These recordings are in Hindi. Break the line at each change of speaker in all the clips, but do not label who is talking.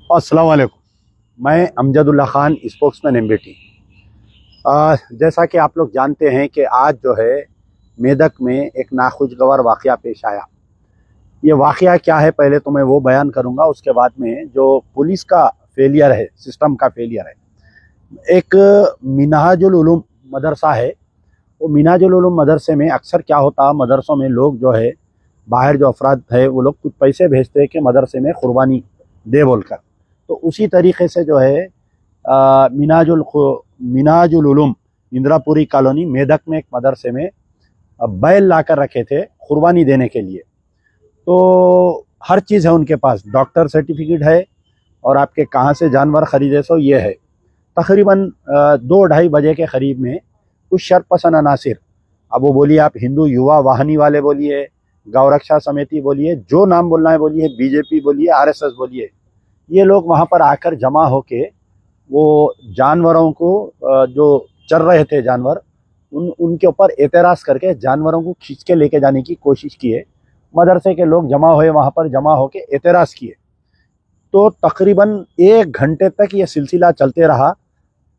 अस्सलाम वालेकुम। मैं अमजदुल्ला ख़ान, स्पोक्समैन एमबीटी। जैसा कि आप लोग जानते हैं कि आज जो है मेदक में एक नाखुशगवार वाक़या पेश आया। ये वाक़या क्या है पहले तो मैं वो बयान करूँगा, उसके बाद में जो पुलिस का फेलियर है, सिस्टम का फेलियर है। एक मिनहाजुल उलूम मदरसा है। वो मिनहाजुल उलूम मदरसे में अक्सर क्या होता, मदरसों में लोग जो है बाहर जो अफराद है वो लोग कुछ पैसे भेजते हैं कि मदरसे में कुर्बानी दे बोलकर। तो उसी तरीके से जो है मिनाजुल उलूम इंदिरापुरी कॉलोनी मेदक में एक मदरसे में बैल ला कर रखे थे कुर्बानी देने के लिए। तो हर चीज़ है उनके पास, डॉक्टर सर्टिफिकेट है और आपके कहाँ से जानवर ख़रीदे सो ये है। तकरीबन 2-2:30 बजे के करीब में कुछ शरपसंद अनासिर, अब वो बोलिए आप हिंदू युवा वाहिनी वाले बोलिए, गौरक्षा समिति बोलिए, जो नाम बोलना है बोलिए, बीजेपी बोलिए, आरएसएस बोलिए, ये लोग वहाँ पर आकर जमा होके वो जानवरों को जो चर रहे थे जानवर, उनके ऊपर एतराज़ करके जानवरों को खींच के लेके जाने की कोशिश किए। मदरसे के लोग जमा हुए, वहाँ पर जमा होके एतराज़ किए। तो तकरीबन 1 घंटे तक ये सिलसिला चलते रहा।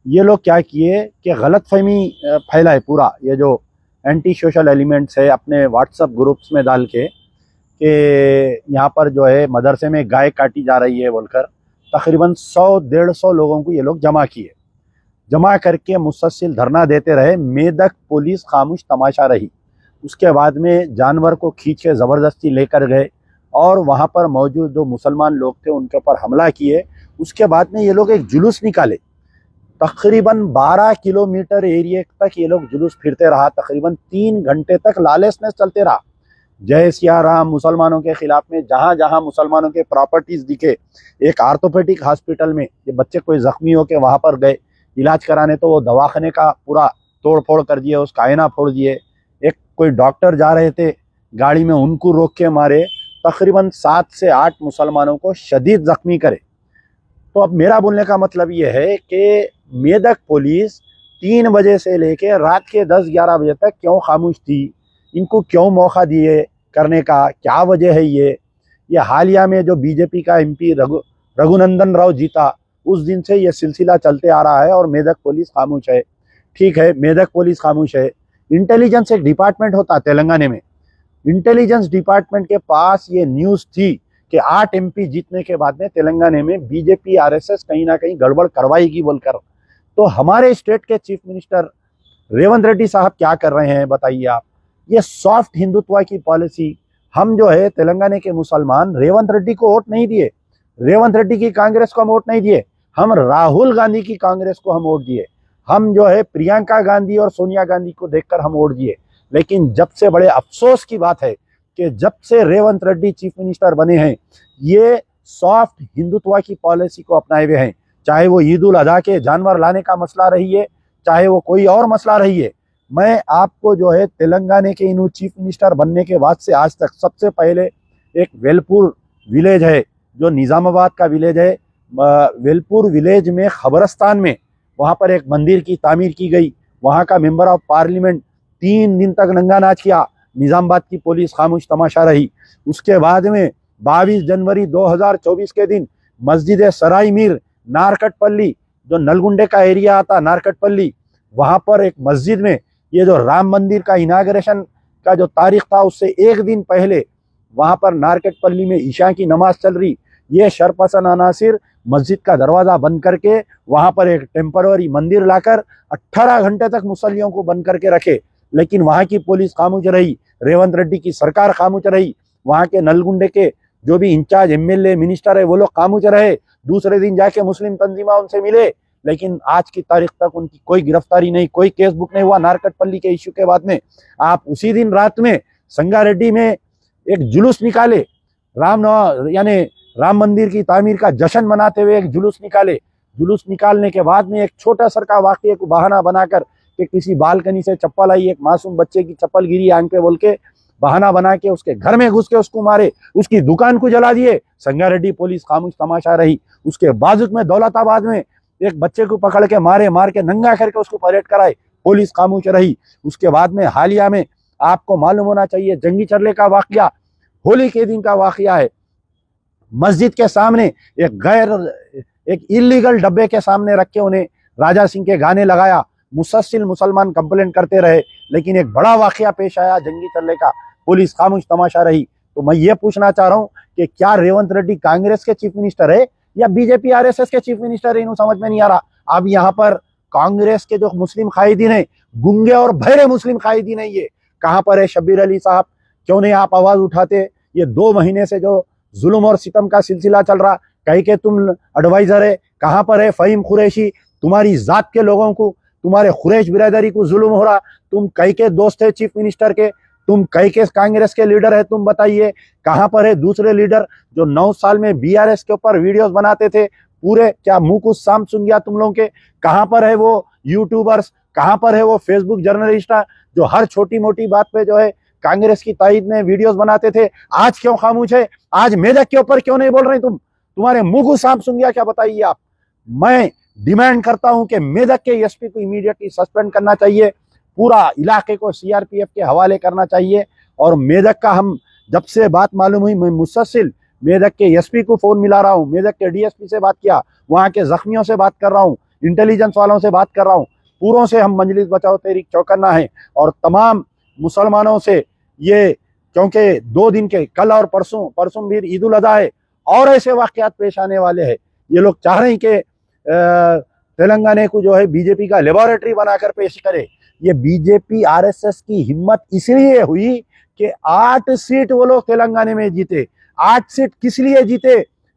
ये लोग क्या किए कि गलतफहमी फैलाए पूरा, ये जो एंटी सोशल एलिमेंट्स है अपने व्हाट्सएप ग्रुप्स में डाल के कि यहाँ पर जो है मदरसे में गाय काटी जा रही है बोलकर तकरीबन 100-150 लोगों को ये लोग जमा किए। जमा करके मुसलसल धरना देते रहे। मेदक पुलिस खामोश तमाशा रही। उसके बाद में जानवर को खींच के ज़बरदस्ती लेकर गए और वहाँ पर मौजूद जो मुसलमान लोग थे उनके ऊपर हमला किए। उसके बाद में ये लोग एक जुलूस निकाले। तकरीबन 12 किलोमीटर एरिया तक ये लोग जुलूस फिरते रहा। तकरीबन 3 घंटे तक लॉलेसनेस चलते रहा। जय सिया राम मुसलमानों के खिलाफ में जहाँ जहाँ मुसलमानों के प्रॉपर्टीज़ दिखे, एक आर्थोपेडिक हॉस्पिटल में ये बच्चे कोई ज़ख्मी हो के वहाँ पर गए इलाज कराने, तो वो दवाखाने का पूरा तोड़ फोड़ कर दिए, उसका आईना फोड़ दिए। एक कोई डॉक्टर जा रहे थे गाड़ी में, उनको रोक के मारे। तकरीबन 7 से 8 मुसलमानों को शदीद ज़ख्मी करे। तो अब मेरा बोलने का मतलब ये है कि मेदक पुलिस 3 बजे से लेके रात के 10-11 बजे तक क्यों खामोश थी? इनको क्यों मौका दिए करने का? क्या वजह है ये हालिया में जो बीजेपी का एमपी रघुनंदन राव जीता, उस दिन से ये सिलसिला चलते आ रहा है और मेदक पुलिस खामोश है। ठीक है, मेदक पुलिस खामोश है। इंटेलिजेंस एक डिपार्टमेंट होता तेलंगाना में, इंटेलिजेंस डिपार्टमेंट के पास ये न्यूज़ थी कि 8 एमपी जीतने के बाद में तेलंगाना में बीजेपी आरएसएस कहीं ना कहीं गड़बड़ करवाएगी बोलकर। तो हमारे स्टेट के चीफ मिनिस्टर रेवंत रेड्डी साहब क्या कर रहे हैं बताइए आप? ये सॉफ्ट हिंदुत्व की पॉलिसी, हम जो है तेलंगाना के मुसलमान रेवंत रेड्डी को वोट नहीं दिए, रेवंत रेड्डी की कांग्रेस को हम वोट नहीं दिए, हम राहुल गांधी की कांग्रेस को हम वोट दिए। हम जो है प्रियंका गांधी और सोनिया गांधी को देखकर हम वोट दिए। लेकिन जब से बड़े अफसोस की बात है कि जब से रेवंत रेड्डी चीफ मिनिस्टर बने हैं, ये सॉफ्ट हिंदुत्व की पॉलिसी को अपनाए हुए हैं। चाहे वो ईद उल अजहा के जानवर लाने का मसला रही है, चाहे वो कोई और मसला रही है। मैं आपको जो है तेलंगाना के इन चीफ मिनिस्टर बनने के बाद से आज तक सबसे पहले एक वेलपुर विलेज है जो निज़ामाबाद का विलेज है, वेलपुर विलेज में खबरस्तान में वहाँ पर एक मंदिर की तामीर की गई। वहाँ का मेंबर ऑफ पार्लियामेंट 3 दिन तक नंगा नाच किया, निज़ामाबाद की पुलिस खामोश तमाशा रही। उसके बाद में 22 जनवरी 2024 के दिन मस्जिद सराय मीर नारकटपल्ली, जो नलगुंडे का एरिया आता नारकटपल्ली, वहाँ पर एक मस्जिद में ये जो राम मंदिर का इनाग्रेशन का जो तारीख था उससे 1 दिन पहले वहाँ पर नारकटपल्ली में ईशा की नमाज चल रही। ये शरपसंद अनासिर मस्जिद का दरवाज़ा बंद करके वहाँ पर एक टेम्पररी मंदिर लाकर 18 घंटे तक मुसल्लियों को बंद करके रखे। लेकिन वहाँ की पुलिस खामोश रही, रेवंत रेड्डी की सरकार खामोश रही, वहाँ के नलगुंडे के जो भी इंचार्ज एमएलए मिनिस्टर है वो लोग खामोश रहे। दूसरे दिन जाके मुस्लिम तंजीमा उनसे मिले, लेकिन आज की तारीख तक उनकी कोई गिरफ्तारी नहीं, कोई केस बुक नहीं हुआ नारकटपल्ली के इश्यू के बाद में। आप उसी दिन रात में संगारेड्डी में एक जुलूस निकाले, यानी राम मंदिर की तामीर का जश्न मनाते हुए एक जुलूस निकाले। जुलूस निकालने के बाद में एक छोटा सा का वाकये को बहाना बनाकर कि किसी बालकनी से चप्पल आई, एक मासूम बच्चे की चप्पल गिरी आंख पे बोल के बहाना बना के उसके घर में घुस के उसको मारे, उसकी दुकान को जला दिए। संगारेड्डी पुलिस खामोश तमाशा रही। उसके बाजुक में दौलताबाद में एक बच्चे को पकड़ के मार के नंगा करके उसको परेड कराए, पुलिस खामोश रही। उसके बाद में हालिया में आपको मालूम होना चाहिए जंगी चरले का वाकया होली के दिन का वाकया है। मस्जिद के सामने एक इलीगल डब्बे के सामने रख के उन्हें राजा सिंह के गाने लगाया। मुसलसल मुसलमान कंप्लेंट करते रहे, लेकिन एक बड़ा वाकया पेश आया जंगी चलने का, पुलिस खामोश तमाशा रही। तो मैं ये पूछना चाह रहा हूँ कि क्या रेवंत रेड्डी कांग्रेस के चीफ मिनिस्टर है या बीजेपी आरएसएस के चीफ मिनिस्टर है, इन्हों समझ में नहीं आ रहा। अब यहाँ पर कांग्रेस के जो मुस्लिम कायदीन है, गुंगे और बहरे मुस्लिम कायदीन है, ये कहाँ पर है? शब्बीर अली साहब, क्यों नहीं आप आवाज उठाते? ये 2 महीने से जो जुल्म और सितम का सिलसिला चल रहा, कहीं के तुम एडवाइजर है, कहाँ पर है फहीम कुरैशी? तुम्हारी जात के लोगों को, तुम्हारे कुरैश बिरादरी को जुल्म हो रहा। तुम कई के दोस्त है चीफ मिनिस्टर के, तुम कई के कांग्रेस के लीडर है, तुम बताइए कहाँ पर है दूसरे लीडर जो 9 साल में बीआरएस के ऊपर वीडियोस बनाते थे? पूरे क्या मुंह कुछ साम सुन गया तुम लोगों के? कहाँ पर है वो यूट्यूबर्स? कहाँ पर है वो फेसबुक जर्नलिस्ट जो हर छोटी मोटी बात पे जो है कांग्रेस की तायद में वीडियोस बनाते थे? आज क्यों खामोश है? आज मेदक के ऊपर क्यों नहीं बोल रहे तुम? तुम्हारे मुंह को सांप सुन गया क्या? बताइए आप। मैं डिमांड करता हूं कि मेदक के एसपी को इमीडिएटली सस्पेंड करना चाहिए, पूरा इलाके को सीआरपीएफ के हवाले करना चाहिए। और मेदक का हम जब से बात मालूम हुई, मैं मुसलसल मेदक के एसपी को फोन मिला रहा हूँ, मेदक के डीएसपी से बात किया, वहां के जख्मियों से बात कर रहा हूँ, इंटेलिजेंस वालों से बात कर रहा हूँ। पूरों से हम मजलिस बचाओ तहरीक चौकन्ना है और तमाम मुसलमानों से ये, क्योंकि 2 दिन के कल और परसों भी ईद उल अज़हा है और ऐसे वाकयात पेश आने वाले हैं। ये लोग चाह रहे हैं कि तेलंगाना को जो है बीजेपी का लेबोरेटरी बनाकर पेश करे। ये बीजेपी आरएसएस की हिम्मत इसलिए हुई कि 8 सीट वो लोग तेलंगाना में जीते। 8 सीट किस लिए जीते?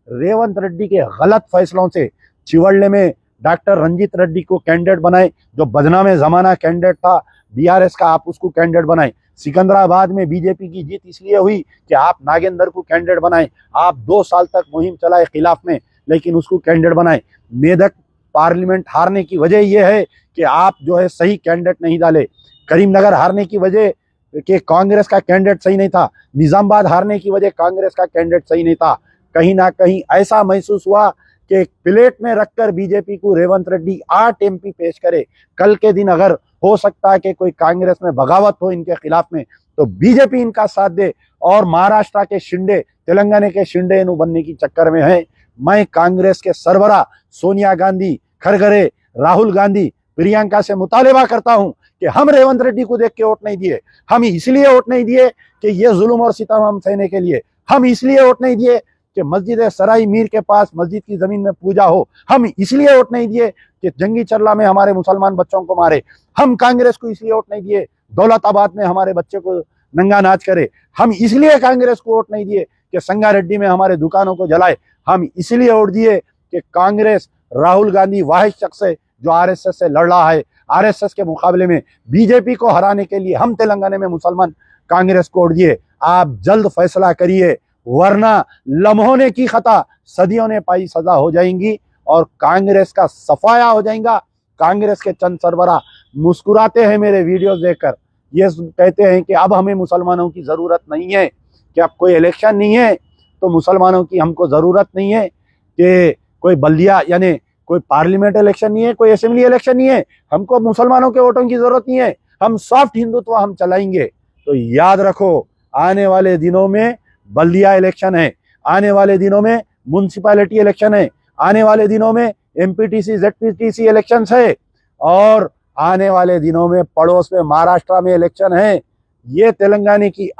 रेवंत रेड्डी के गलत फैसलों से। चिवड़ले में डॉक्टर रंजीत रेड्डी को कैंडिडेट बनाए, जो बदनामे जमाना कैंडिडेट था बीआरएस का, आप उसको कैंडिडेट बनाए। सिकंदराबाद में बीजेपी की जीत इसलिए हुई कि आप नागेंद्र को कैंडिडेट बनाए। आप 2 साल तक मुहिम चलाए खिलाफ में, लेकिन उसको कैंडिडेट बनाए। मेदक पार्लियामेंट हारने की वजह यह है कि आप जो है सही कैंडिडेट नहीं डाले। करीमनगर हारने की वजह कि कांग्रेस का कैंडिडेट सही नहीं था। निजामाबाद हारने की वजह कांग्रेस का कैंडिडेट सही नहीं था। कहीं ना कहीं ऐसा महसूस हुआ कि प्लेट में रखकर बीजेपी को रेवंत रेड्डी 8 एमपी पेश करे। कल के दिन अगर हो सकता है कि कोई कांग्रेस में बगावत हो इनके खिलाफ में, तो बीजेपी इनका साथ दे। और महाराष्ट्र के शिंदे, तेलंगाना के शिंदे इन्हों बनने की चक्कर में है। मैं कांग्रेस के सरबरा सोनिया गांधी, खरगरे, राहुल गांधी, प्रियंका से मुतालिबा करता हूं कि हम रेवंत रेड्डी को देख के वोट नहीं दिए। हम इसलिए वोट नहीं दिए कि ये जुल्म और सितम हम सहने के लिए। हम इसलिए वोट नहीं दिए कि मस्जिद सराई मीर के पास मस्जिद की जमीन में पूजा हो। हम इसलिए वोट नहीं दिए कि जंगी चरला में हमारे मुसलमान बच्चों को मारे। हम कांग्रेस को इसलिए वोट नहीं दिए दौलताबाद में हमारे बच्चे को नंगा नाच करे। हम इसलिए कांग्रेस को वोट नहीं दिए कि संगारेड्डी में हमारे दुकानों को जलाए। हम इसलिए वोट दिए कि कांग्रेस, राहुल गांधी वाहिद शख्स है जो आरएसएस से लड़ रहा है। आरएसएस के मुकाबले में बीजेपी को हराने के लिए हम तेलंगाना में मुसलमान कांग्रेस को वोट दिए। आप जल्द फैसला करिए, वरना लम्हों ने की खता सदियों ने पाई सजा हो जाएंगी और कांग्रेस का सफाया हो जाएगा। कांग्रेस के चंद सरबरा मुस्कुराते हैं मेरे वीडियोस देखकर, ये कहते हैं कि अब हमें मुसलमानों की ज़रूरत नहीं है, कि अब कोई इलेक्शन नहीं है तो मुसलमानों की हमको ज़रूरत नहीं है, कि कोई बल्दिया यानी कोई पार्लियामेंट इलेक्शन नहीं है, कोई असेंबली इलेक्शन नहीं है, हमको मुसलमानों के वोटों की ज़रूरत नहीं है, हम सॉफ्ट हिंदुत्व हम चलाएंगे। तो याद रखो, आने वाले दिनों में बल्दिया इलेक्शन है, आने वाले दिनों में म्यूनसिपैलिटी इलेक्शन है, आने वाले दिनों में एमपीटीसी जेडपीटीसी इलेक्शन है और आने वाले दिनों में पड़ोस में महाराष्ट्र में इलेक्शन है। ये तेलंगाना की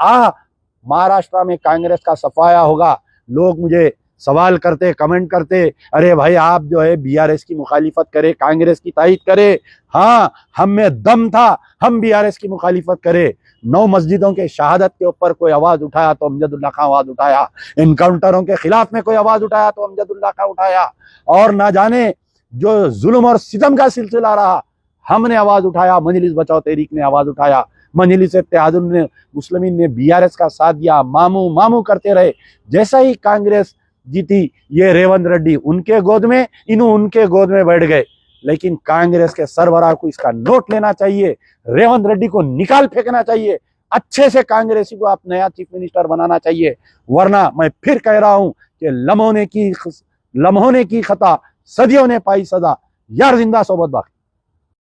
महाराष्ट्र में कांग्रेस का सफाया होगा। लोग मुझे सवाल करते, कमेंट करते, अरे भाई आप जो है बीआरएस की मुखालिफत करे, कांग्रेस की तायद करे। हाँ, हम में दम था, हम बीआरएस की मुखालिफत करे। 9 मस्जिदों के शहादत के ऊपर कोई आवाज उठाया तो अमजदुल्ला खां आवाज उठाया, इनकाउंटरों के खिलाफ में कोई आवाज उठाया तो अमजदुल्ला खां उठाया, और ना जाने जो जुल्म और सितम का सिलसिला रहा हमने आवाज उठाया, मजलिस बचाओ तहरीक ने आवाज उठाया, मजलिस इत्तेहादुल मुस्लिमीन ने बीआरएस का साथ दिया, मामू मामू करते रहे। जैसा ही कांग्रेस जीती, ये रेवंत रेड्डी उनके गोद में, इन्हों उनके गोद में बैठ गए। लेकिन कांग्रेस के सरबराह को इसका नोट लेना चाहिए, रेवंत रेड्डी को निकाल फेंकना चाहिए, अच्छे से कांग्रेसी को आप नया चीफ मिनिस्टर बनाना चाहिए। वरना मैं फिर कह रहा हूं कि लम्हों ने की खता, सदियों ने पाई सजा। यार जिंदा सोबत बाकी।